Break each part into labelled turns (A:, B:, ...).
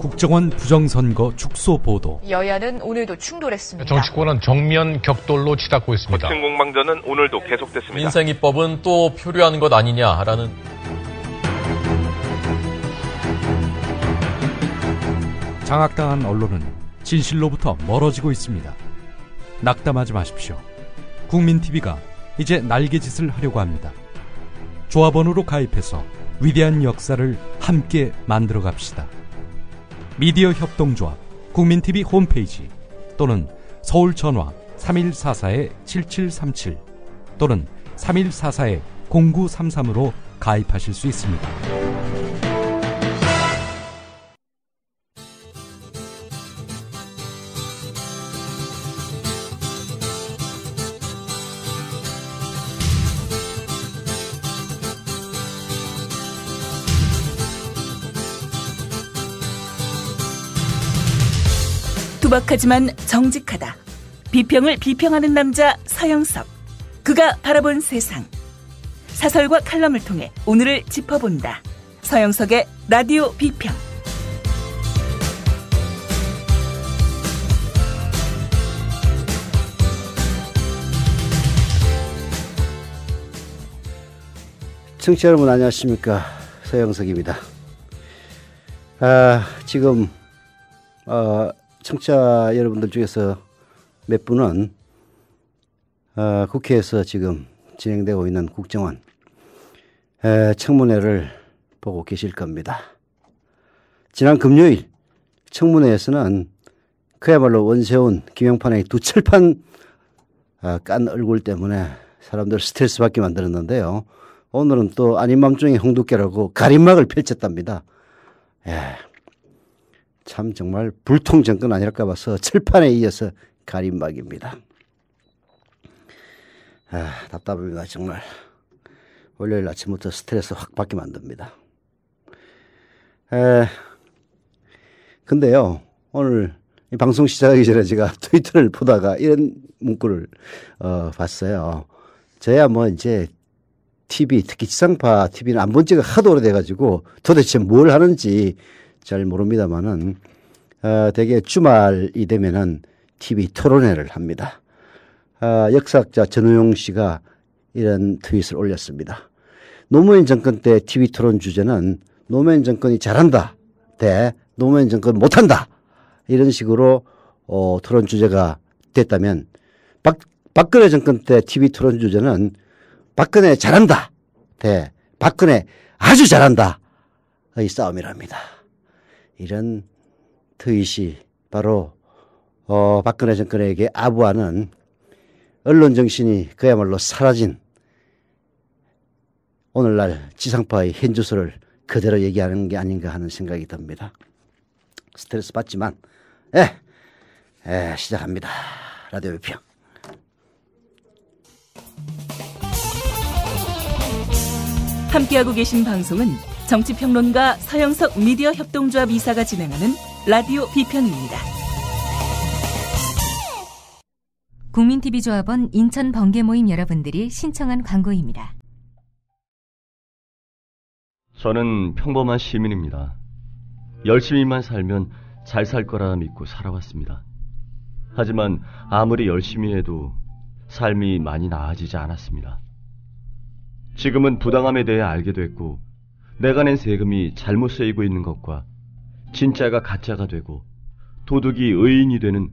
A: 국정원 부정선거 축소 보도.
B: 여야는 오늘도 충돌했습니다.
C: 정치권은 정면 격돌로 치닫고 있습니다.
D: 거친 공방전은 오늘도 계속됐습니다.
E: 민생입법은 또 표류하는 것 아니냐라는.
A: 장악당한 언론은 진실로부터 멀어지고 있습니다. 낙담하지 마십시오. 국민TV가 이제 날개짓을 하려고 합니다. 조합원으로 가입해서 위대한 역사를 함께 만들어 갑시다. 미디어 협동조합 국민TV 홈페이지 또는 서울 전화 3144-7737 또는 3144-0933으로 가입하실 수 있습니다.
F: 투박하지만 정직하다. 비평을 비평하는 남자 서영석. 그가 바라본 세상. 사설과 칼럼을 통해 오늘을 짚어본다. 서영석의 라디오 비평.
G: 청취자 여러분 안녕하십니까. 서영석입니다. 지금 청취자 여러분들 중에서 몇 분은 국회에서 지금 진행되고 있는 국정원 청문회를 보고 계실 겁니다. 지난 금요일 청문회에서는 그야말로 원세훈, 김영판의 두 철판 깐 얼굴 때문에 사람들 스트레스 받게 만들었는데요. 오늘은 또 아닌 맘중에 홍두깨라고 가림막을 펼쳤답니다. 참 정말 불통 정권 아니랄까 봐서 철판에 이어서 가림막입니다. 답답합니다. 정말 월요일 아침부터 스트레스 확 받게 만듭니다. 근데요, 오늘 이 방송 시작하기 전에 제가 트위터를 보다가 이런 문구를 봤어요. 저야 뭐 이제 TV, 특히 지상파 TV는 안 본 지가 하도 오래돼가지고 도대체 뭘 하는지 잘 모릅니다만은 대개 주말이 되면은 TV 토론회를 합니다. 역사학자 전우용 씨가 이런 트윗을 올렸습니다. 노무현 정권 때 TV 토론 주제는 노무현 정권이 잘한다 대 노무현 정권 못한다 이런 식으로 토론 주제가 됐다면 박근혜 정권 때 TV 토론 주제는 박근혜 잘한다 대 박근혜 아주 잘한다의 싸움이랍니다. 이런 트윗이 바로 박근혜 정권에게 아부하는 언론 정신이 그야말로 사라진 오늘날 지상파의 현주소를 그대로 얘기하는 게 아닌가 하는 생각이 듭니다. 스트레스 받지만 시작합니다. 라디오 비평.
F: 함께하고 계신 방송은 정치평론가 서영석 미디어 협동조합 이사가 진행하는 라디오 비평입니다.
H: 국민TV 조합원 인천 번개 모임 여러분들이 신청한 광고입니다.
I: 저는 평범한 시민입니다. 열심히만 살면 잘 살 거라 믿고 살아왔습니다. 하지만 아무리 열심히 해도 삶이 많이 나아지지 않았습니다. 지금은 부당함에 대해 알게 됐고 내가 낸 세금이 잘못 쓰이고 있는 것과 진짜가 가짜가 되고 도둑이 의인이 되는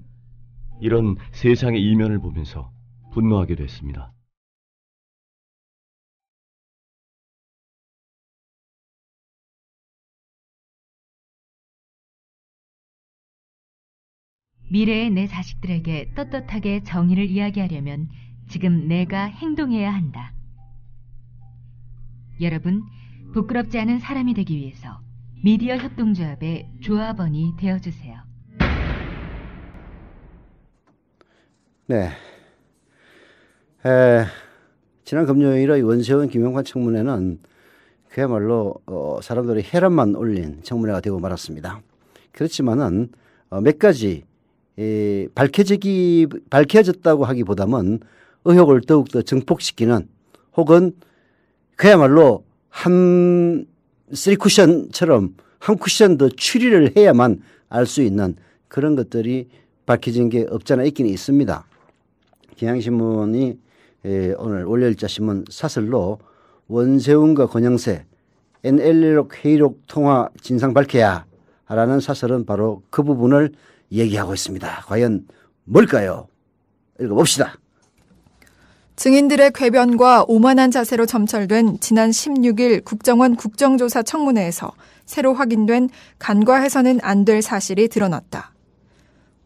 I: 이런 세상의 이면을 보면서 분노하게 됐습니다.
H: 미래의 내 자식들에게 떳떳하게 정의를 이야기하려면 지금 내가 행동해야 한다. 여러분, 부끄럽지 않은 사람이 되기 위해서 미디어 협동조합의 조합원이 되어주세요.
G: 네. 지난 금요일의 원세훈 김영판 청문회는 그야말로 사람들이 혈압만 올린 청문회가 되고 말았습니다. 그렇지만은 몇 가지 밝혀졌다고 하기보다는 의혹을 더욱더 증폭시키는 혹은 그야말로 한 쓰리쿠션처럼 한 쿠션 더 추리를 해야만 알 수 있는 그런 것들이 밝혀진 게 없잖아 있기는 있습니다. 경향신문이 오늘 월요일자신문 사설로 원세훈과 권영세 NLL 회의록 통화 진상 밝혀야 라는 사설은 바로 그 부분을 얘기하고 있습니다. 과연 뭘까요? 읽어봅시다.
J: 증인들의 궤변과 오만한 자세로 점철된 지난 16일 국정원 국정조사 청문회에서 새로 확인된 간과해서는 안 될 사실이 드러났다.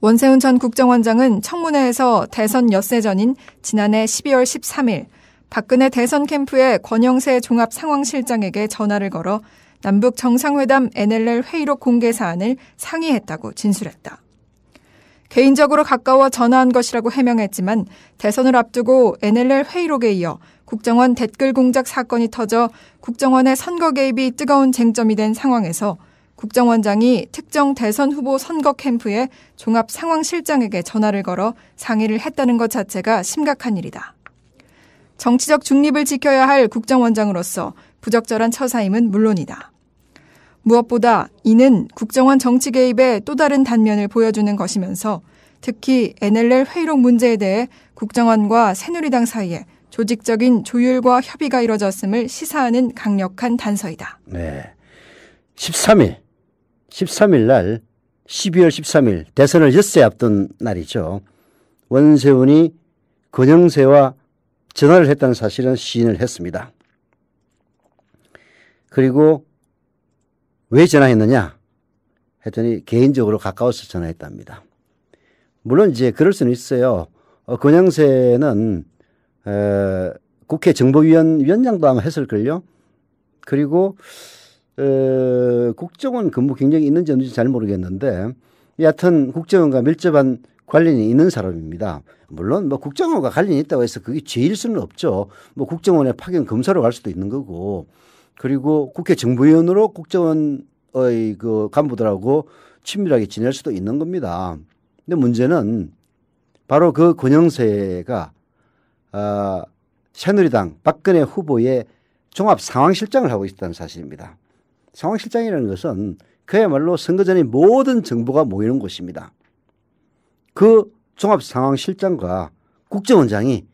J: 원세훈 전 국정원장은 청문회에서 대선 엿새 전인 지난해 12월 13일 박근혜 대선 캠프의 권영세 종합상황실장에게 전화를 걸어 남북 정상회담 NLL 회의록 공개 사안을 상의했다고 진술했다. 개인적으로 가까워 전화한 것이라고 해명했지만 대선을 앞두고 NLL 회의록에 이어 국정원 댓글 공작 사건이 터져 국정원의 선거 개입이 뜨거운 쟁점이 된 상황에서 국정원장이 특정 대선 후보 선거 캠프의 종합상황실장에게 전화를 걸어 상의를 했다는 것 자체가 심각한 일이다. 정치적 중립을 지켜야 할 국정원장으로서 부적절한 처사임은 물론이다. 무엇보다 이는 국정원 정치 개입의 또 다른 단면을 보여주는 것이면서 특히 NLL 회의록 문제에 대해 국정원과 새누리당 사이에 조직적인 조율과 협의가 이뤄졌음을 시사하는 강력한 단서이다.
G: 네, 13일 날 12월 13일 대선을 엿새 앞둔 날이죠. 원세훈이 권영세와 전화를 했다는 사실은 시인을 했습니다. 그리고 왜 전화했느냐 했더니 개인적으로 가까워서 전화했답니다. 물론 이제 그럴 수는 있어요. 권영세는 국회 정보위원장도 아마 했을걸요. 그리고 국정원 근무 경력이 있는지 없는지 잘 모르겠는데 여하튼 국정원과 밀접한 관련이 있는 사람입니다. 물론 뭐 국정원과 관련이 있다고 해서 그게 죄일 수는 없죠. 뭐 국정원에 파견 검사로 갈 수도 있는 거고 그리고 국회 정보위원으로 국정원의 그 간부들하고 친밀하게 지낼 수도 있는 겁니다. 근데 문제는 바로 그 권영세가 새누리당 박근혜 후보의 종합 상황실장을 하고 있다는 사실입니다. 상황실장이라는 것은 그야말로 선거 전의 모든 정보가 모이는 곳입니다. 그 종합 상황실장과 국정원장이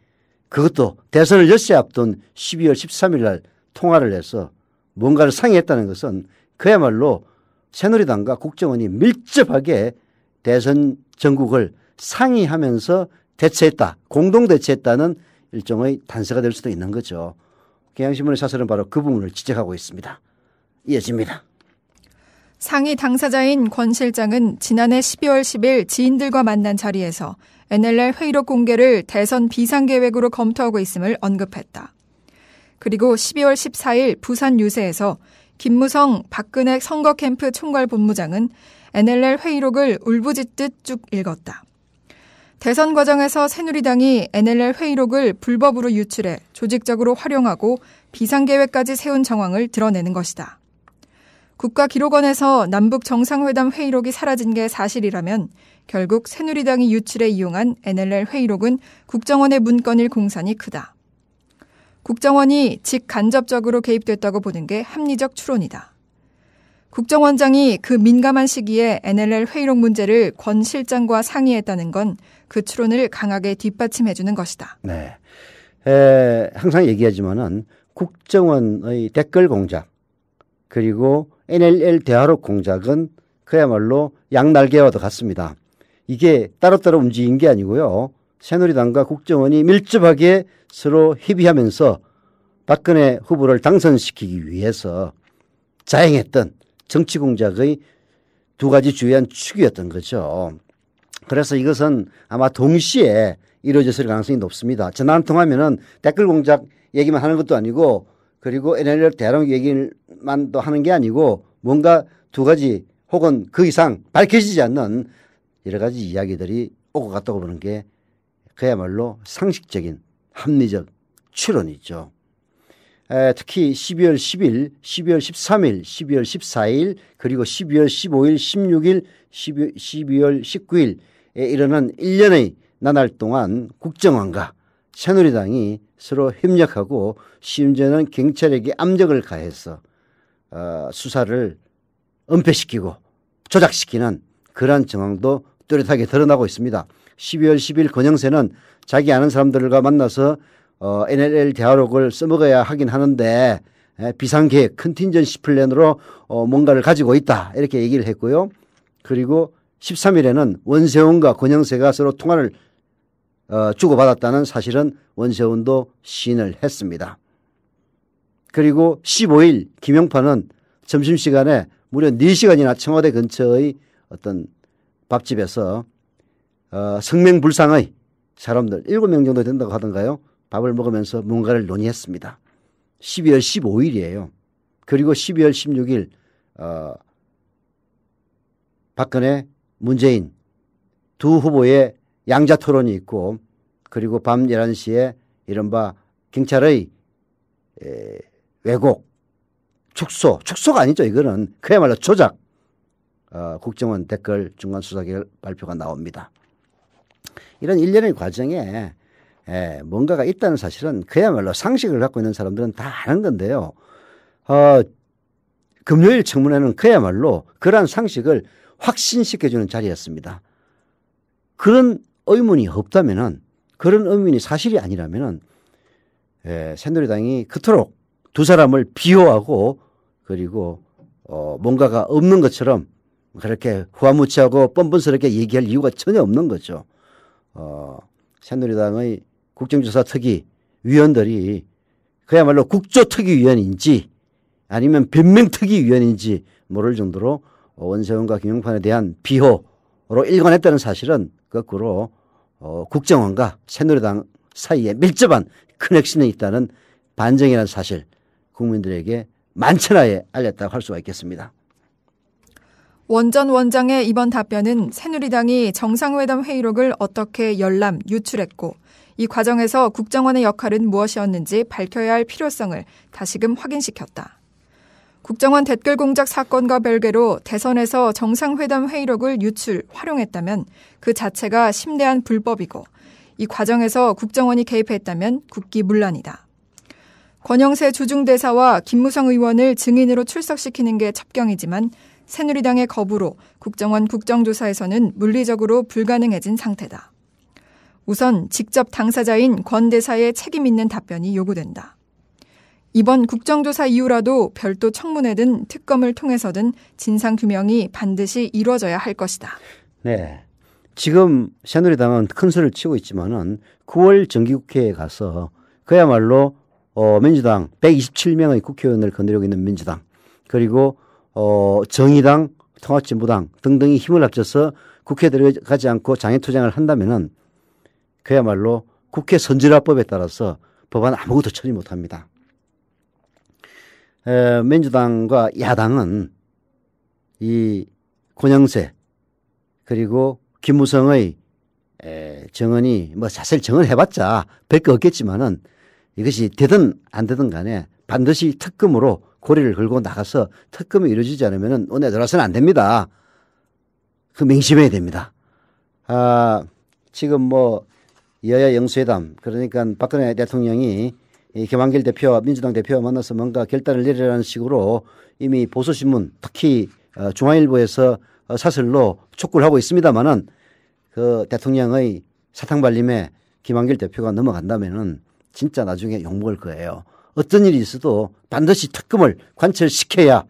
G: 그것도 대선을 엿새 앞둔 12월 13일 날 통화를 해서 뭔가를 상의했다는 것은 그야말로 새누리당과 국정원이 밀접하게 대선 전국을 상의하면서 대처했다. 공동 대처했다는 일종의 단서가 될 수도 있는 거죠. 경향신문의 사설은 바로 그 부분을 지적하고 있습니다. 이어집니다.
J: 상위 당사자인 권 실장은 지난해 12월 10일 지인들과 만난 자리에서 NLL 회의록 공개를 대선 비상계획으로 검토하고 있음을 언급했다. 그리고 12월 14일 부산 유세에서 김무성 박근혜 선거캠프 총괄본부장은 NLL 회의록을 울부짖듯 쭉 읽었다. 대선 과정에서 새누리당이 NLL 회의록을 불법으로 유출해 조직적으로 활용하고 비상계획까지 세운 정황을 드러내는 것이다. 국가기록원에서 남북 정상회담 회의록이 사라진 게 사실이라면 결국 새누리당이 유출에 이용한 NLL 회의록은 국정원의 문건일 공산이 크다. 국정원이 직간접적으로 개입됐다고 보는 게 합리적 추론이다. 국정원장이 그 민감한 시기에 NLL 회의록 문제를 권 실장과 상의했다는 건 그 추론을 강하게 뒷받침해주는 것이다.
G: 네, 항상 얘기하지만은 국정원의 댓글 공작 그리고 NLL 대화록 공작은 그야말로 양날개와도 같습니다. 이게 따로따로 움직인 게 아니고요. 새누리당과 국정원이 밀접하게 서로 협의하면서 박근혜 후보를 당선시키기 위해서 자행했던 정치 공작의 두 가지 주요한 축이었던 거죠. 그래서 이것은 아마 동시에 이루어졌을 가능성이 높습니다. 전화 한 통하면은 댓글 공작 얘기만 하는 것도 아니고 그리고 NLL 대화록 얘기만 또 하는 게 아니고 뭔가 두 가지 혹은 그 이상 밝혀지지 않는 여러 가지 이야기들이 오고 갔다고 보는 게 그야말로 상식적인 합리적 추론이죠. 특히 12월 10일, 12월 13일, 12월 14일 그리고 12월 15일, 16일, 12월 19일에 일어난 1년의 나날 동안 국정원과 새누리당이 서로 협력하고 심지어는 경찰에게 압력을 가해서 수사를 은폐시키고 조작시키는 그러한 정황도 뚜렷하게 드러나고 있습니다. 12월 10일 권영세는 자기 아는 사람들과 만나서 NLL 대화록을 써먹어야 하긴 하는데 비상계획 컨틴전시 플랜으로 뭔가를 가지고 있다 이렇게 얘기를 했고요. 그리고 13일에는 원세훈과 권영세가 서로 통화를 주고받았다는 사실은 원세훈도 시인을 했습니다. 그리고 15일 김영파는 점심시간에 무려 4시간이나 청와대 근처의 어떤 밥집에서 성명불상의 사람들 7명 정도 된다고 하던가요? 밥을 먹으면서 뭔가를 논의했습니다. 12월 15일이에요. 그리고 12월 16일 박근혜, 문재인 두 후보의 양자 토론이 있고 그리고 밤 11시에 이른바 경찰의 왜곡, 축소가 아니죠. 이거는 그야말로 조작 국정원 댓글 중간수사기획 발표가 나옵니다. 이런 일련의 과정에 뭔가가 있다는 사실은 그야말로 상식을 갖고 있는 사람들은 다 아는 건데요. 금요일 청문회는 그야말로 그러한 상식을 확신시켜주는 자리였습니다. 그런 의문이 없다면은 그런 의문이 사실이 아니라면은 새누리당이 그토록 두 사람을 비호하고 그리고 뭔가가 없는 것처럼 그렇게 후화무치하고 뻔뻔스럽게 얘기할 이유가 전혀 없는 거죠. 새누리당의 국정조사 특위 위원들이 그야말로 국조특위위원인지 아니면 변명특위위원인지 모를 정도로 원세훈과 김영판에 대한 비호로 일관했다는 사실은 거꾸로 국정원과 새누리당 사이에 밀접한 커넥션이 있다는 반증이라는 사실 국민들에게 만천하에 알렸다고 할 수가 있겠습니다.
J: 원전 원장의 이번 답변은 새누리당이 정상회담 회의록을 어떻게 열람, 유출했고 이 과정에서 국정원의 역할은 무엇이었는지 밝혀야 할 필요성을 다시금 확인시켰다. 국정원 댓글 공작 사건과 별개로 대선에서 정상회담 회의록을 유출, 활용했다면 그 자체가 심대한 불법이고 이 과정에서 국정원이 개입했다면 국기문란이다. 권영세 주중대사와 김무성 의원을 증인으로 출석시키는 게 첩경이지만 새누리당의 거부로 국정원 국정조사에서는 물리적으로 불가능해진 상태다. 우선 직접 당사자인 권 대사의 책임 있는 답변이 요구된다. 이번 국정조사 이후라도 별도 청문회든 특검을 통해서든 진상규명이 반드시 이루어져야 할 것이다.
G: 네. 지금 새누리당은 큰 소리를 치고 있지만은 9월 정기국회에 가서 그야말로 민주당 127명의 국회의원을 거느리고 있는 민주당 그리고 정의당, 통합진보당 등등이 힘을 합쳐서 국회에 들어가지 않고 장애투쟁을 한다면은 그야말로 국회 선진화법에 따라서 법안 아무것도 처리 못합니다. 민주당과 야당은 이 권영세 그리고 김무성의 정언이 뭐 사실 정언해봤자 별거 없겠지만은 이것이 되든 안 되든 간에 반드시 특검으로 고리를 걸고 나가서 특검이 이루어지지 않으면 은혜 들어서는 안 됩니다. 그 명심해야 됩니다. 지금 뭐 여야 영수회담 그러니까 박근혜 대통령이 이 김한길 대표와 민주당 대표와 만나서 뭔가 결단을 내리라는 식으로 이미 보수신문 특히 중앙일보에서 사설로 촉구를 하고 있습니다만은 그 대통령의 사탕발림에 김한길 대표가 넘어간다면은 진짜 나중에 욕먹을 거예요. 어떤 일이 있어도 반드시 특검을 관철을 시켜야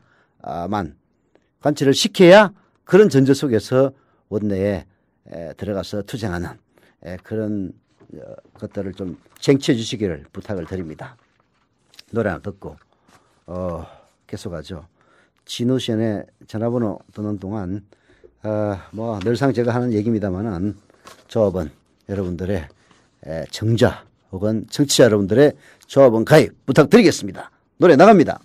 G: 그런 전제 속에서 원내에 들어가서 투쟁하는 그런 것들을 좀 쟁취해 주시기를 부탁을 드립니다. 노래 하나 듣고 계속하죠. 진우션의 전화번호 듣는 동안 뭐 늘상 제가 하는 얘기입니다만은 조합원 여러분들의 정자 혹은 청취자 여러분들의 조합원 가입 부탁드리겠습니다. 노래 나갑니다.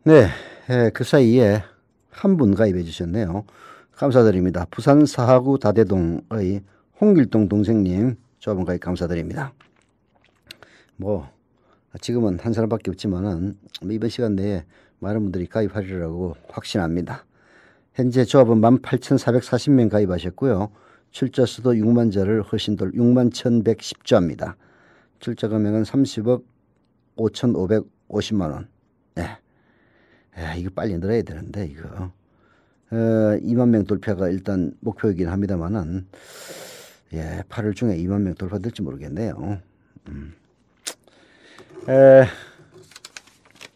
G: 네, 그 사이에 한 분 가입해 주셨네요. 감사드립니다. 부산 사하구 다대동의 홍길동 동생님 조합원 가입 감사드립니다. 뭐 지금은 한 사람밖에 없지만은 이번 시간 내에 많은 분들이 가입하리라고 확신합니다. 현재 조합은 18,440명 가입하셨고요. 출자 수도 6만 자를 훨씬 더 6만 1,110자입니다. 출자 금액은 30억 5,550만 원. 네. 이거 빨리 늘어야 되는데 이거 2만 명 돌파가 일단 목표이긴 합니다만은 8월 중에 2만 명 돌파될지 모르겠네요.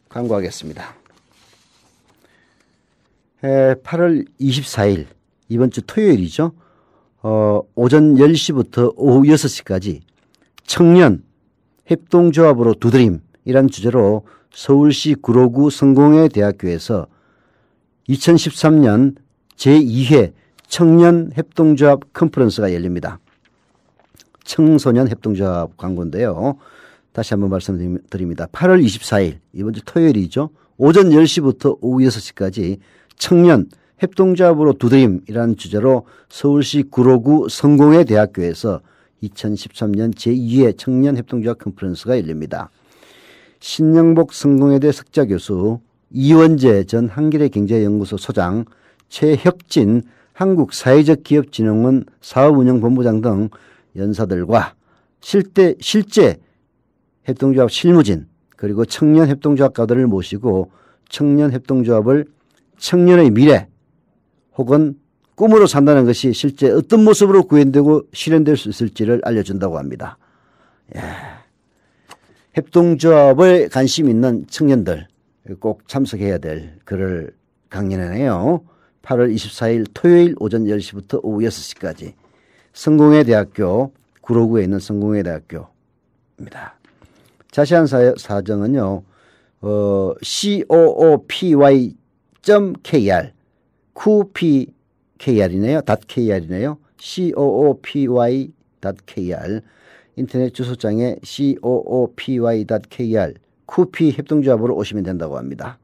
G: 광고하겠습니다. 8월 24일 이번 주 토요일이죠. 오전 10시부터 오후 6시까지 청년 협동조합으로 두드림이란 주제로 서울시 구로구 성공회대학교에서 2013년 제2회 청년협동조합 컨퍼런스가 열립니다. 청소년 협동조합 광고인데요. 다시 한번 말씀드립니다. 8월 24일 이번 주 토요일이죠. 오전 10시부터 오후 6시까지 청년 협동조합으로 두드림이라는 주제로 서울시 구로구 성공회대학교에서 2013년 제2회 청년협동조합 컨퍼런스가 열립니다. 신영복 성공회대 석좌교수, 이원재 전 한길의경제연구소 소장, 최혁진 한국사회적기업진흥원 사업운영본부장 등 연사들과 실제 협동조합 실무진 그리고 청년협동조합가들을 모시고 청년협동조합을 청년의 미래 혹은 꿈으로 산다는 것이 실제 어떤 모습으로 구현되고 실현될 수 있을지를 알려준다고 합니다. 협동조합에 관심 있는 청년들 꼭 참석해야 될 글을 강연하네요. 8월 24일 토요일 오전 10시부터 오후 6시까지 성공회대학교 구로구에 있는 성공회대학교입니다. 자세한 사정은요. coopy.kr coopy.kr이네요. .kr이네요. coopy.kr 인터넷 주소장에 coopy.kr 쿠피 협동조합으로 오시면 된다고 합니다.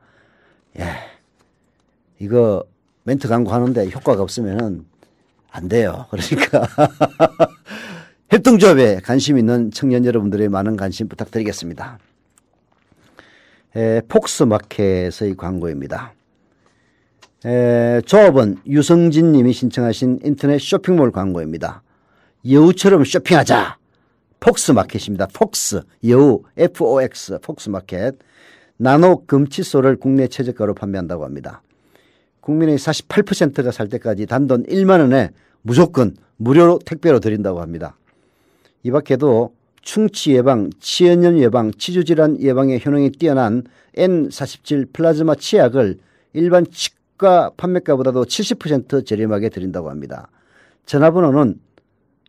G: 이거 멘트 광고하는데 효과가 없으면 안 돼요. 그러니까 협동조합에 관심 있는 청년 여러분들의 많은 관심 부탁드리겠습니다. 폭스마켓의 광고입니다. 조합은 유성진 님이 신청하신 인터넷 쇼핑몰 광고입니다. 여우처럼 쇼핑하자. 폭스마켓입니다. 폭스, 여우, FOX, 폭스마켓. 나노 금칫솔을 국내 최저가로 판매한다고 합니다. 국민의 48%가 살 때까지 단돈 1만 원에 무조건 무료로 택배로 드린다고 합니다. 이 밖에도 충치 예방, 치연염 예방, 치주질환 예방에 효능이 뛰어난 N47 플라즈마 치약을 일반 치과 판매가보다도 70% 저렴하게 드린다고 합니다. 전화번호는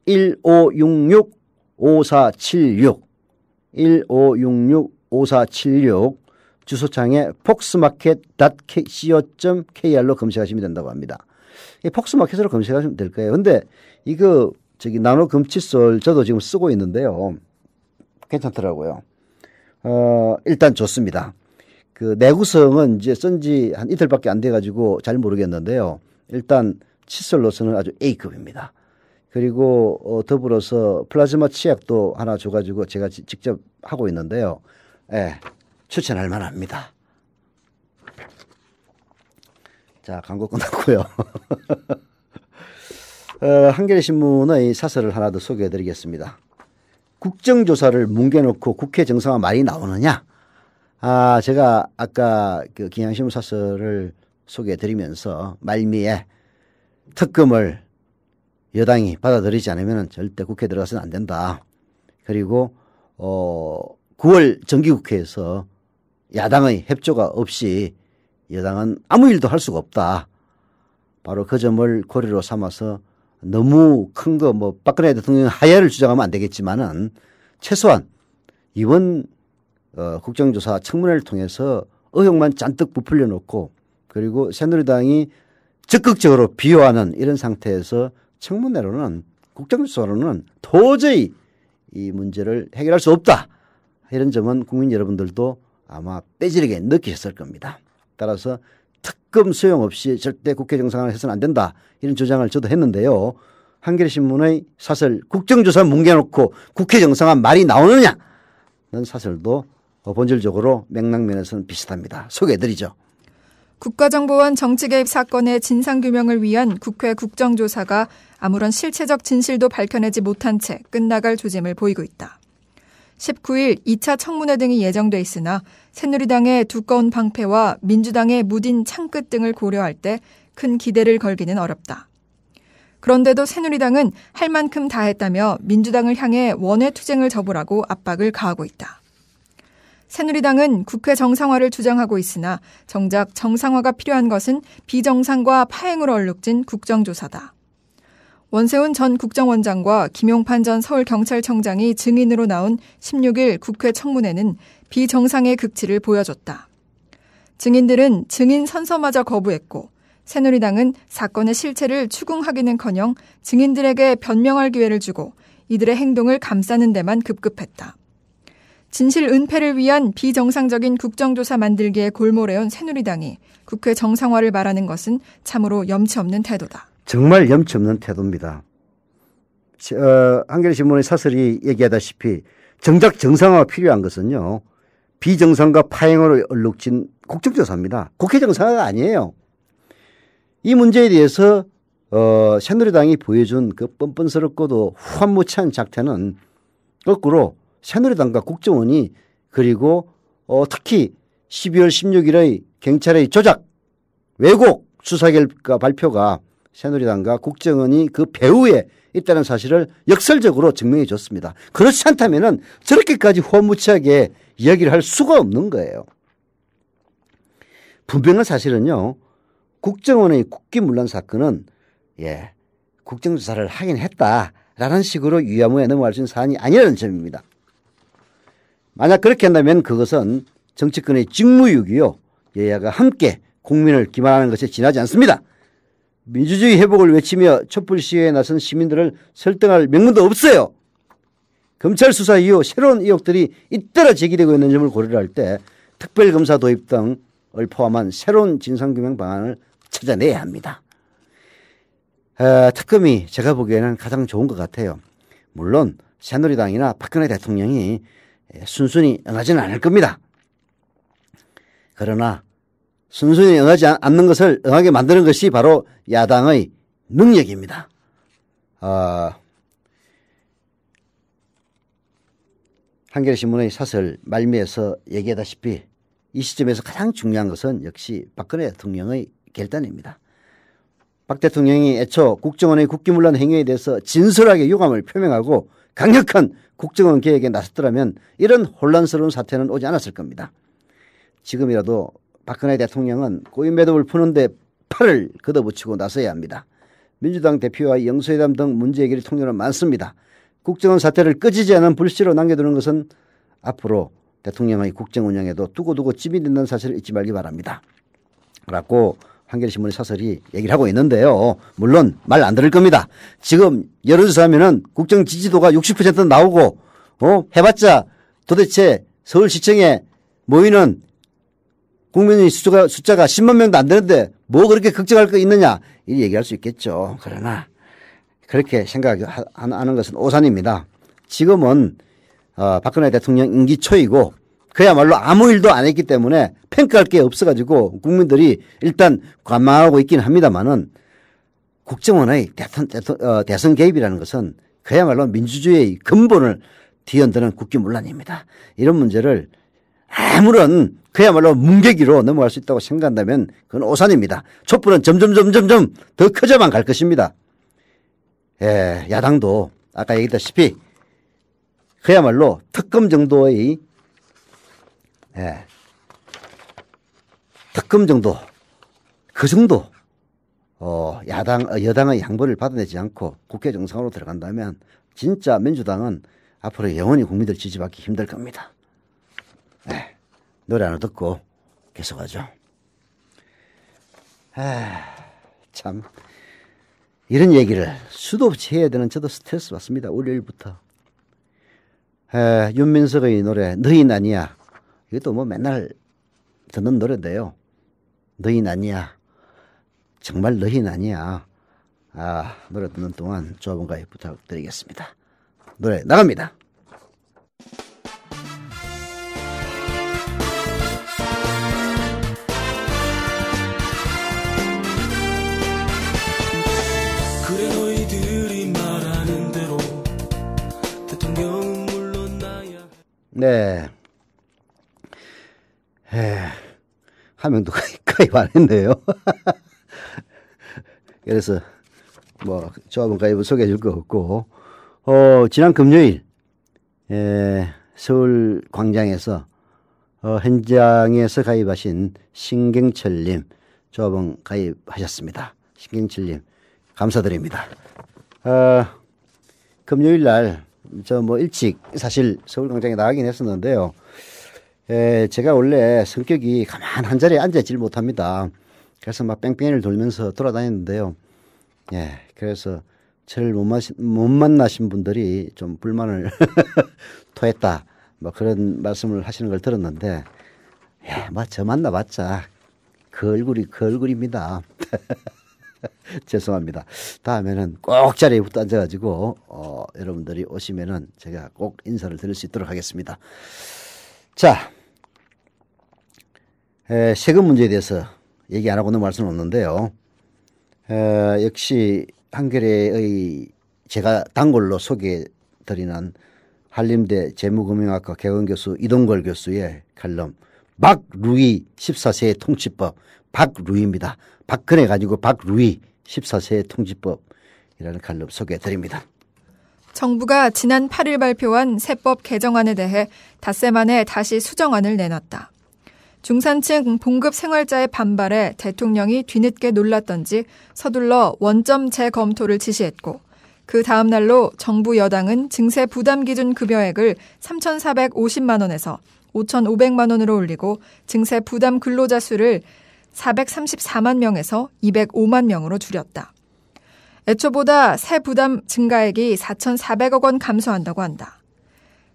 G: 1566-5476 1566-5476 주소창에 폭스마켓.co.kr로 검색하시면 된다고 합니다. 이 폭스마켓으로 검색하시면 될 거예요. 근데 이거 나노 금칫솔 저도 지금 쓰고 있는데요. 괜찮더라고요. 일단 좋습니다. 그 내구성은 이제 쓴 지 한 이틀밖에 안 돼가지고 잘 모르겠는데요. 일단 칫솔로서는 아주 A급입니다. 그리고 더불어서 플라즈마 치약도 하나 줘가지고 제가 직접 하고 있는데요. 추천할 만합니다. 자, 광고 끝났고요. 한겨레신문의 사설을 하나 더 소개해드리겠습니다. 국정조사를 뭉개놓고 국회 정상화 말이 나오느냐? 제가 아까 그 경향신문 사설을 소개해드리면서 말미에 특검을 여당이 받아들이지 않으면 절대 국회에 들어가서는 안 된다. 그리고 9월 정기국회에서 야당의 협조가 없이 여당은 아무 일도 할 수가 없다. 바로 그 점을 고리로 삼아서 너무 큰 거 박근혜 대통령 하야를 주장하면 안 되겠지만은 최소한 이번 국정조사 청문회를 통해서 의혹만 잔뜩 부풀려 놓고 그리고 새누리당이 적극적으로 비호하는 이런 상태에서 청문회로는 국정조사로는 도저히 이 문제를 해결할 수 없다. 이런 점은 국민 여러분들도 아마 빼지르게 느끼셨을 겁니다. 따라서 특검 소용없이 절대 국회 정상화를 해서는 안 된다. 이런 주장을 저도 했는데요. 한겨레신문의 사설 국정조사 뭉개놓고 국회 정상화 말이 나오느냐는 사설도 본질적으로 맥락면에서는 비슷합니다. 소개해드리죠.
J: 국가정보원 정치개입 사건의 진상규명을 위한 국회 국정조사가 아무런 실체적 진실도 밝혀내지 못한 채 끝나갈 조짐을 보이고 있다. 19일 2차 청문회 등이 예정돼 있으나 새누리당의 두꺼운 방패와 민주당의 무딘 창끝 등을 고려할 때 큰 기대를 걸기는 어렵다. 그런데도 새누리당은 할 만큼 다 했다며 민주당을 향해 원외투쟁을 접으라고 압박을 가하고 있다. 새누리당은 국회 정상화를 주장하고 있으나 정작 정상화가 필요한 것은 비정상과 파행으로 얼룩진 국정조사다. 원세훈 전 국정원장과 김용판 전 서울경찰청장이 증인으로 나온 16일 국회 청문회는 비정상의 극치를 보여줬다. 증인들은 증인 선서마저 거부했고 새누리당은 사건의 실체를 추궁하기는커녕 증인들에게 변명할 기회를 주고 이들의 행동을 감싸는 데만 급급했다. 진실 은폐를 위한 비정상적인 국정조사 만들기에 골몰해온 새누리당이 국회 정상화를 말하는 것은 참으로 염치 없는 태도다.
G: 정말 염치 없는 태도입니다. 한겨레신문의 사설이 얘기하다시피 정작 정상화가 필요한 것은요. 비정상과 파행으로 얼룩진 국정조사입니다. 국회 정상화가 아니에요. 이 문제에 대해서 새누리당이 보여준 그 뻔뻔스럽고도 후한무치한 작태는 거꾸로 새누리당과 국정원이 그리고 특히 12월 16일의 경찰의 조작, 왜곡 수사 결과 발표가 새누리당과 국정원이 그 배후에 있다는 사실을 역설적으로 증명해 줬습니다. 그렇지 않다면 저렇게까지 후한무치하게 이야기를 할 수가 없는 거예요. 분명한 사실은요. 국정원의 국기문란 사건은 국정조사를 하긴 했다라는 식으로 유야무에 넘어갈 수 있는 사안이 아니라는 점입니다. 만약 그렇게 한다면 그것은 정치권의 직무유기요. 여야가 함께 국민을 기만하는 것에 지나지 않습니다. 민주주의 회복을 외치며 촛불 시위에 나선 시민들을 설득할 명분도 없어요. 검찰 수사 이후 새로운 의혹들이 잇따라 제기되고 있는 점을 고려를 할 때 특별검사 도입 등을 포함한 새로운 진상규명 방안을 찾아내야 합니다. 특검이 제가 보기에는 가장 좋은 것 같아요. 물론 새누리당이나 박근혜 대통령이 순순히 응하지는 않을 겁니다. 그러나 순순히 응하지 않는 것을 응하게 만드는 것이 바로 야당의 능력입니다. 한겨레신문의 사설 말미에서 얘기하다시피 이 시점에서 가장 중요한 것은 역시 박근혜 대통령의 결단입니다. 박 대통령이 애초 국정원의 국기문란 행위에 대해서 진솔하게 유감을 표명하고 강력한 국정원 개혁에 나섰더라면 이런 혼란스러운 사태는 오지 않았을 겁니다. 지금이라도 박근혜 대통령은 고인 매듭을 푸는데 팔을 걷어붙이고 나서야 합니다. 민주당 대표와 영수회담 등 문제 해결의 통로는 많습니다. 국정원 사태를 꺼지지 않은 불씨로 남겨두는 것은 앞으로 대통령의 국정 운영에도 두고두고 찜이 된다는 사실을 잊지 말기 바랍니다. 라고 한겨레신문의 사설이 얘기를 하고 있는데요. 물론 말 안 들을 겁니다. 지금 여론조사하면은 국정 지지도가 60% 나오고 해봤자 도대체 서울시청에 모이는 국민의 숫자가 10만 명도 안 되는데 뭐 그렇게 걱정할 거 있느냐 이 얘기할 수 있겠죠. 그러나 그렇게 생각하는 것은 오산입니다. 지금은 박근혜 대통령 임기 초이고 그야말로 아무 일도 안 했기 때문에 평가할 게 없어가지고 국민들이 일단 관망하고 있긴 합니다만은 국정원의 대선 개입이라는 것은 그야말로 민주주의의 근본을 뒤흔드는 국기문란입니다. 이런 문제를 아무런 그야말로 뭉개기로 넘어갈 수 있다고 생각한다면 그건 오산입니다. 촛불은 점점 더 커져만 갈 것입니다. 야당도 아까 얘기했다시피 그야말로 특검 정도의 특검 정도 그 정도 여당의 양보를 받아내지 않고 국회 정상으로 들어간다면 진짜 민주당은 앞으로 영원히 국민들 지지받기 힘들 겁니다. 노래 하나 듣고 계속하죠. 참 이런 얘기를 수도 없이 해야 되는 저도 스트레스 받습니다. 월요일부터. 윤민석의 노래 너희는 아니야. 이것도 뭐 맨날 듣는 노래인데요. 너희는 아니야. 정말 너희는 아니야. 노래 듣는 동안 조합원 가입 부탁드리겠습니다. 노래 나갑니다. 네. 한 명도 가입 안 했네요. 그래서 뭐 조합원 가입을 소개해 줄 거 없고, 지난 금요일 서울 광장에서 현장에서 가입하신 신경철님 조합원 가입하셨습니다. 신경철님 감사드립니다. 금요일 날 저 뭐 일찍 사실 서울 광장에 나가긴 했었는데요. 제가 원래 성격이 가만 한 자리에 앉아있질 못합니다. 그래서 막 뺑뺑이를 돌면서 돌아다녔는데요. 예, 그래서 저를 못 만나신 분들이 좀 불만을 토했다. 뭐 그런 말씀을 하시는 걸 들었는데, 예, 뭐 저 만나봤자 그 얼굴입니다. 죄송합니다. 다음에는 꼭 자리에 붙어 앉아가지고 여러분들이 오시면은 제가 꼭 인사를 드릴 수 있도록 하겠습니다. 자, 세금 문제에 대해서 얘기 안 하고 넘어갈 수는 없는데요. 역시 한겨레의 제가 단골로 소개해드리는 한림대 재무금융학과 개건교수 이동걸 교수의 칼럼 박루이 14세 통치법, 박루이입니다. 박근혜 가지고 박루이 14세 통치법이라는 칼럼 소개해드립니다.
J: 정부가 지난 8일 발표한 세법 개정안에 대해 닷새 만에 다시 수정안을 내놨다. 중산층 봉급 생활자의 반발에 대통령이 뒤늦게 놀랐던지 서둘러 원점 재검토를 지시했고, 그 다음 날로 정부 여당은 증세 부담 기준 급여액을 3,450만 원에서 5,500만 원으로 올리고 증세 부담 근로자 수를 434만 명에서 205만 명으로 줄였다. 애초보다 세 부담 증가액이 4,400억 원 감소한다고 한다.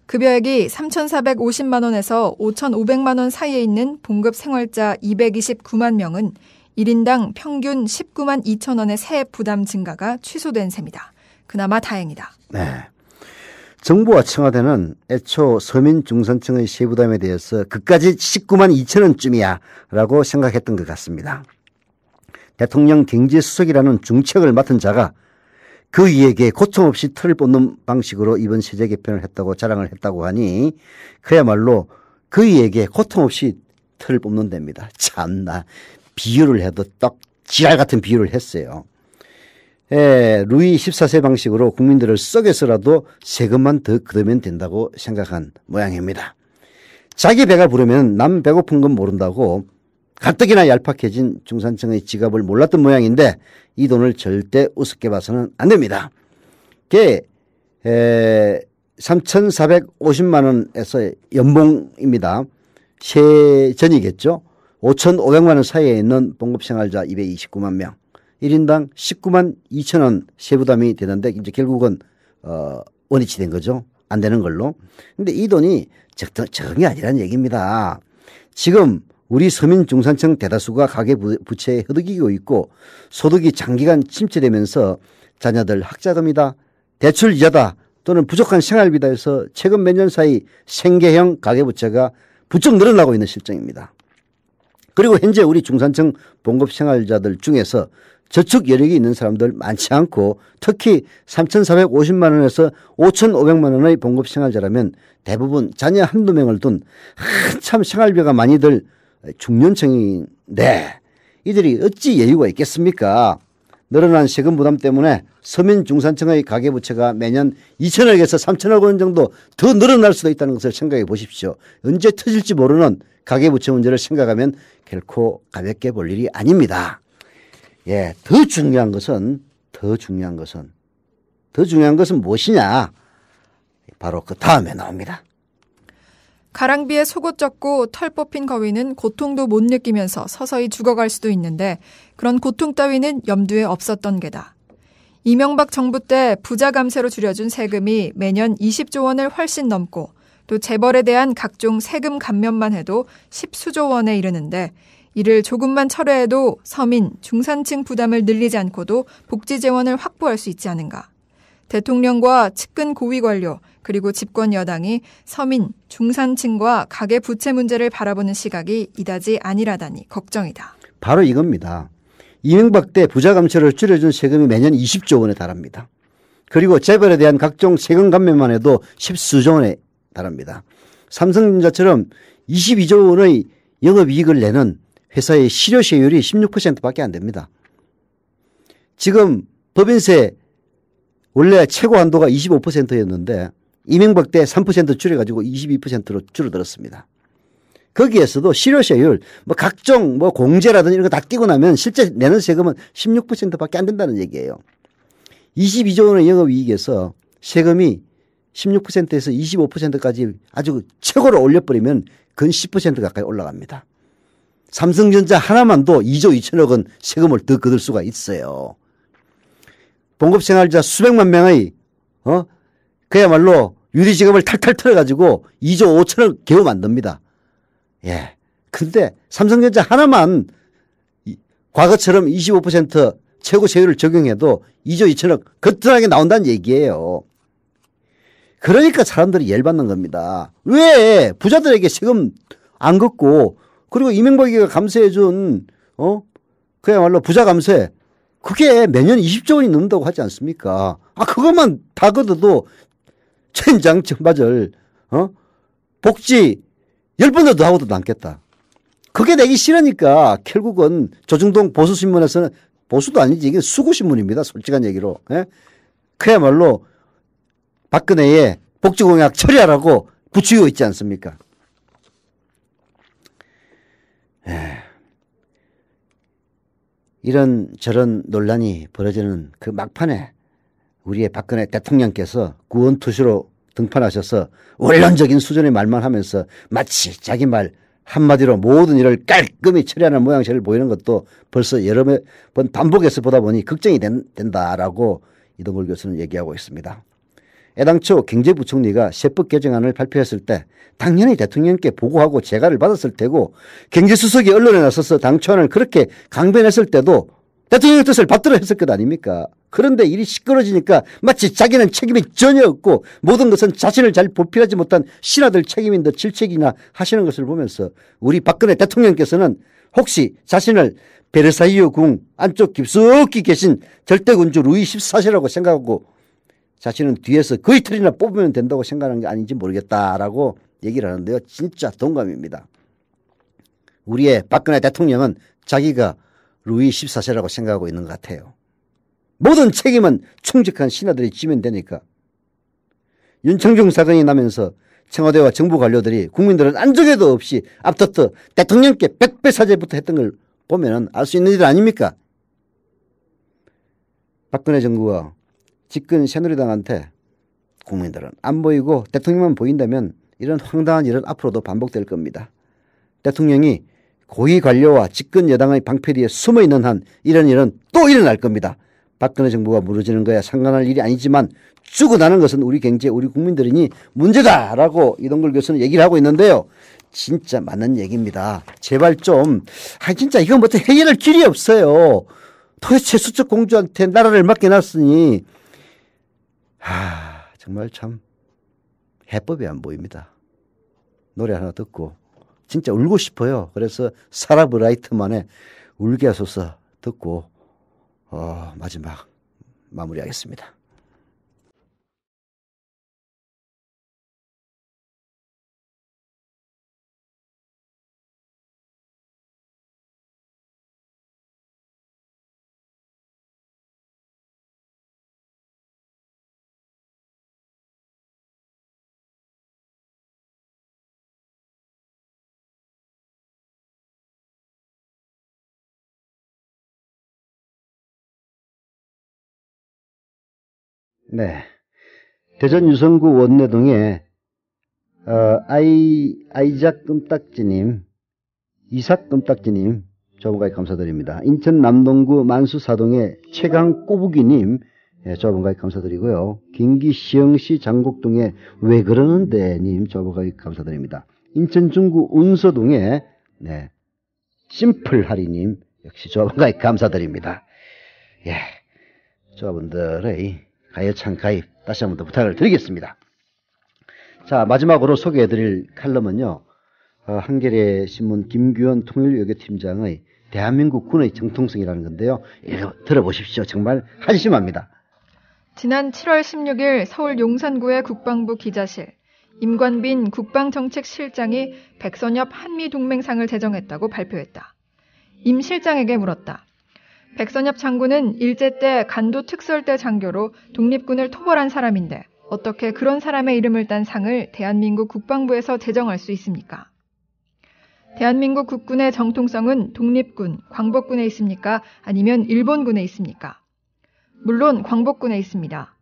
J: 급여액이 3,450만 원에서 5,500만 원 사이에 있는 봉급 생활자 229만 명은 1인당 평균 19만 2천 원의 세 부담 증가가 취소된 셈이다. 그나마 다행이다.
G: 네. 정부와 청와대는 애초 서민 중산층의 세부담에 대해서 그까지 19만 2천 원쯤이야 라고 생각했던 것 같습니다. 대통령 경제수석이라는 중책을 맡은 자가 그 이에게 고통 없이 털을 뽑는 방식으로 이번 세제 개편을 했다고 자랑을 했다고 하니 그야말로 그 이에게 고통 없이 털을 뽑는답니다. 참나, 비유를 해도 딱 지랄 같은 비유를 했어요. 루이 14세 방식으로 국민들을 썩여서라도 세금만 더 걷으면 된다고 생각한 모양입니다. 자기 배가 부르면 남 배고픈 건 모른다고 가뜩이나 얄팍해진 중산층의 지갑을 몰랐던 모양인데 이 돈을 절대 우습게 봐서는 안 됩니다. 그게 3,450만 원에서 연봉입니다. 세전이겠죠. 5,500만 원 사이에 있는 봉급생활자 229만 명. 1인당 19만 2천 원 세부담이 되는데 이제 결국은 원위치 된 거죠. 안 되는 걸로. 근데 이 돈이 적은 게 아니라는 얘기입니다. 지금 우리 서민 중산층 대다수가 가계부채에 허덕이고 있고 소득이 장기간 침체되면서 자녀들 학자금이다, 대출 이자다 또는 부족한 생활비다 해서 최근 몇 년 사이 생계형 가계부채가 부쩍 늘어나고 있는 실정입니다. 그리고 현재 우리 중산층 봉급생활자들 중에서 저축 여력이 있는 사람들 많지 않고 특히 3,450만 원에서 5,500만 원의 봉급생활자라면 대부분 자녀 한두 명을 둔 한참 생활비가 많이 들 중년층인데 이들이 어찌 여유가 있겠습니까? 늘어난 세금 부담 때문에 서민 중산층의 가계부채가 매년 2천억에서 3천억 원 정도 더 늘어날 수도 있다는 것을 생각해 보십시오. 언제 터질지 모르는 가계부채 문제를 생각하면 결코 가볍게 볼 일이 아닙니다. 예, 더 중요한 것은 무엇이냐? 바로 그 다음에 나옵니다.
J: 가랑비에 속옷 젖고 털 뽑힌 거위는 고통도 못 느끼면서 서서히 죽어갈 수도 있는데 그런 고통 따위는 염두에 없었던 게다. 이명박 정부 때 부자 감세로 줄여준 세금이 매년 20조 원을 훨씬 넘고 또 재벌에 대한 각종 세금 감면만 해도 10수조 원에 이르는데 이를 조금만 철회해도 서민, 중산층 부담을 늘리지 않고도 복지 재원을 확보할 수 있지 않은가. 대통령과 측근 고위 관료 그리고 집권 여당이 서민, 중산층과 가계 부채 문제를 바라보는 시각이 이다지 아니라다니 걱정이다.
G: 바로 이겁니다. 이명박 때 부자 감세를 줄여준 세금이 매년 20조 원에 달합니다. 그리고 재벌에 대한 각종 세금 감면만 해도 10수조 원에 달합니다. 삼성전자처럼 22조 원의 영업이익을 내는 회사의 실효세율이 16%밖에 안 됩니다. 지금 법인세 원래 최고 한도가 25%였는데 이명박 때 3% 줄여가지고 22%로 줄어들었습니다. 거기에서도 실효세율, 각종 공제라든지 이런 거 다 끼고 나면 실제 내는 세금은 16%밖에 안 된다는 얘기예요. 22조 원의 영업이익에서 세금이 16%에서 25%까지 아주 최고로 올려버리면 근 10% 가까이 올라갑니다. 삼성전자 하나만도 2조 2천억 원 세금을 더 거둘 수가 있어요. 봉급생활자 수백만 명의 그야말로 유리지갑을 탈탈 털어가지고 2조 5천억 겨우 만듭니다. 예. 근데 삼성전자 하나만 과거처럼 25% 최고 세율을 적용해도 2조 2천억 거뜬하게 나온다는 얘기예요. 그러니까 사람들이 열받는 겁니다. 왜 부자들에게 세금 안 걷고 그리고 이명박이가 감세해준 그야말로 부자 감세 그게 매년 20조 원이 넘는다고 하지 않습니까? 그것만 다 걷어도 천장천마절 복지 10번 더 하고도 남겠다. 그게 내기 싫으니까 결국은 조중동 보수신문에서는 보수도 아니지 이게 수구신문입니다. 솔직한 얘기로. 예? 그야말로 박근혜의 복지공약 처리하라고 부추기고 있지 않습니까? 이런 저런 논란이 벌어지는 그 막판에 우리의 박근혜 대통령께서 구원투수로 등판하셔서 원론적인 수준의 말만 하면서 마치 자기 말 한마디로 모든 일을 깔끔히 처리하는 모양새를 보이는 것도 벌써 여러 번 반복해서 보다 보니 걱정이 된다라고 이동걸 교수는 얘기하고 있습니다. 애당초 경제부총리가 세법 개정안을 발표했을 때 당연히 대통령께 보고하고 재가를 받았을 테고 경제수석이 언론에 나서서 당초안을 그렇게 강변했을 때도 대통령의 뜻을 받들어 했을 것 아닙니까? 그런데 일이 시끄러지니까 마치 자기는 책임이 전혀 없고 모든 것은 자신을 잘 보필하지 못한 신하들 책임인 듯 질책이나 하시는 것을 보면서 우리 박근혜 대통령께서는 혹시 자신을 베르사유 궁 안쪽 깊숙이 계신 절대군주 루이 14세라고 생각하고 자신은 뒤에서 그 이틀이나 뽑으면 된다고 생각하는 게 아닌지 모르겠다라고 얘기를 하는데요. 진짜 동감입니다. 우리의 박근혜 대통령은 자기가 루이 14세라고 생각하고 있는 것 같아요. 모든 책임은 충직한 신하들이 지면 되니까. 윤청중 사건이 나면서 청와대와 정부 관료들이 국민들은 안정에도 없이 앞서서 대통령께 백배 사죄부터 했던 걸 보면 알 수 있는 일 아닙니까? 박근혜 정부와 집권 새누리당한테 국민들은 안 보이고 대통령만 보인다면 이런 황당한 일은 앞으로도 반복될 겁니다. 대통령이 고위 관료와 집권 여당의 방패 뒤에 숨어있는 한 이런 일은 또 일어날 겁니다. 박근혜 정부가 무너지는 거야 상관할 일이 아니지만 죽어나는 것은 우리 경제, 우리 국민들이니 문제다라고 이동걸 교수는 얘기를 하고 있는데요. 진짜 맞는 얘기입니다. 제발 좀, 진짜 이건 뭐 해결할 길이 없어요. 도대체 수첩 공주한테 나라를 맡겨놨으니, 정말 참 해법이 안 보입니다. 노래 하나 듣고 진짜 울고 싶어요. 그래서 사라 브라이트만의 울게 하소서 듣고 마지막 마무리하겠습니다. 네. 대전 유성구 원내동에, 아이작 끔딱지님, 이삭 끔딱지님, 조합원가입 감사드립니다. 인천 남동구 만수사동의 최강 꼬부기님, 조합원가입 감사드리고요. 경기 시흥시 장곡동의 왜 그러는데님, 조합원가입 감사드립니다. 인천 중구 운서동의, 심플하리님, 역시 조합원가입 감사드립니다. 예. 조합원들의 가열찬 가입 다시 한번 더 부탁을 드리겠습니다. 자, 마지막으로 소개해드릴 칼럼은요. 한겨레 신문 김규현 통일외교팀장의 대한민국 군의 정통성이라는 건데요. 이거 들어보십시오. 정말 한심합니다.
J: 지난 7월 16일 서울 용산구의 국방부 기자실 임관빈 국방정책실장이 백선엽 한미동맹상을 제정했다고 발표했다. 임 실장에게 물었다. 백선엽 장군은 일제 때 간도 특설대 장교로 독립군을 토벌한 사람인데 어떻게 그런 사람의 이름을 딴 상을 대한민국 국방부에서 제정할 수 있습니까? 대한민국 국군의 정통성은 독립군, 광복군에 있습니까? 아니면 일본군에 있습니까? 물론 광복군에 있습니다.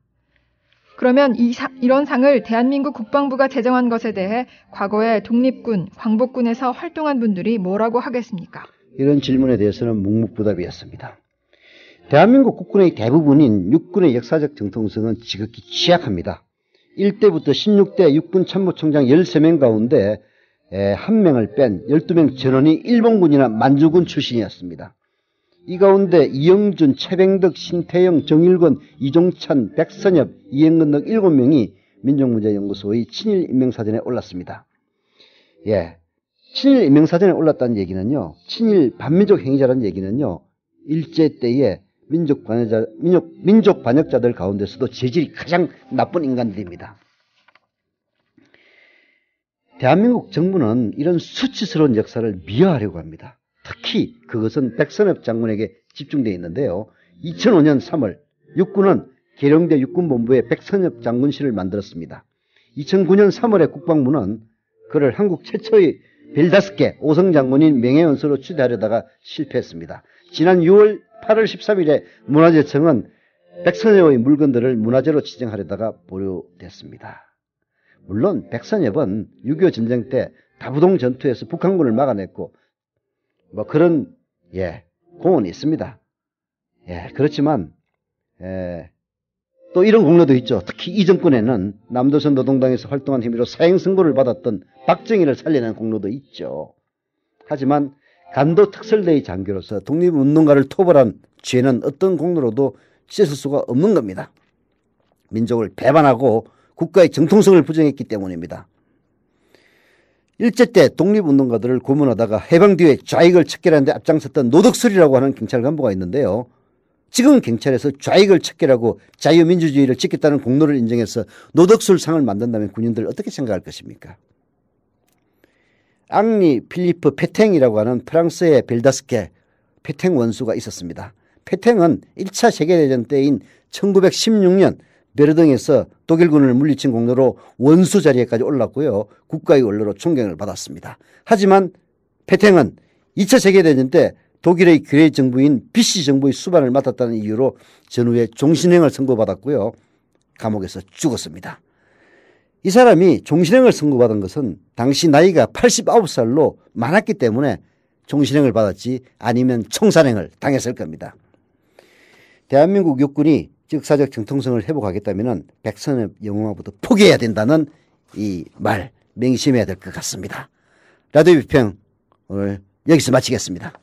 J: 그러면 이런 상을 대한민국 국방부가 제정한 것에 대해 과거에 독립군, 광복군에서 활동한 분들이 뭐라고 하겠습니까?
G: 이런 질문에 대해서는 묵묵부답이었습니다. 대한민국 국군의 대부분인 육군의 역사적 정통성은 지극히 취약합니다. 1대부터 16대 육군 참모총장 13명 가운데 1명을 뺀 12명 전원이 일본군이나 만주군 출신이었습니다. 이 가운데 이영준, 최병덕, 신태영, 정일권, 이종찬, 백선엽, 이행근 등 7명이 민족문제연구소의 친일 인명사전에 올랐습니다. 친일 인명사전에 올랐다는 얘기는요, 친일 반민족 행위자라는 얘기는요, 일제 때에 민족 반역자들 가운데서도 재질이 가장 나쁜 인간들입니다. 대한민국 정부는 이런 수치스러운 역사를 미화하려고 합니다. 특히 그것은 백선엽 장군에게 집중되어 있는데요. 2005년 3월 육군은 계룡대 육군본부에 백선엽 장군실을 만들었습니다. 2009년 3월에 국방부는 그를 한국 최초의 별 5개 5성 장군인 명예원수로 추대하려다가 실패했습니다. 지난 8월 13일에 문화재청은 백선엽의 물건들을 문화재로 지정하려다가 보류됐습니다. 물론 백선엽은 6.25 전쟁 때 다부동 전투에서 북한군을 막아냈고 그런 공헌이 있습니다. 그렇지만 또 이런 공로도 있죠. 특히 이 정권에는 남도선 노동당에서 활동한 혐의로 사형 선고를 받았던 박정희를 살려낸 공로도 있죠. 하지만 간도 특설대의 장교로서 독립운동가를 토벌한 죄는 어떤 공로로도 씻을 수가 없는 겁니다. 민족을 배반하고 국가의 정통성을 부정했기 때문입니다. 일제 때 독립운동가들을 고문하다가 해방 뒤에 좌익을 척결하는 데 앞장섰던 노덕술이라고 하는 경찰 간부가 있는데요. 지금 경찰에서 좌익을 척결하고 자유민주주의를 지켰다는 공로를 인정해서 노덕술상을 만든다면 군인들 어떻게 생각할 것입니까? 앙리 필리프 페탱이라고 하는 프랑스의 별 5개 페탱 원수가 있었습니다. 페탱은 1차 세계대전 때인 1916년 베르등에서 독일군을 물리친 공로로 원수 자리에까지 올랐고요. 국가의 원로로 존경을 받았습니다. 하지만 페탱은 2차 세계대전 때 독일의 괴뢰 정부인 비시 정부의 수반을 맡았다는 이유로 전후에 종신형을 선고받았고요. 감옥에서 죽었습니다. 이 사람이 종신형을 선고받은 것은 당시 나이가 89살로 많았기 때문에 종신형을 받았지 아니면 총살형을 당했을 겁니다. 대한민국 육군이 역사적 정통성을 회복하겠다면 백선엽 영웅화부터 포기해야 된다는 이 말 명심해야 될 것 같습니다. 라디오 비평 오늘 여기서 마치겠습니다.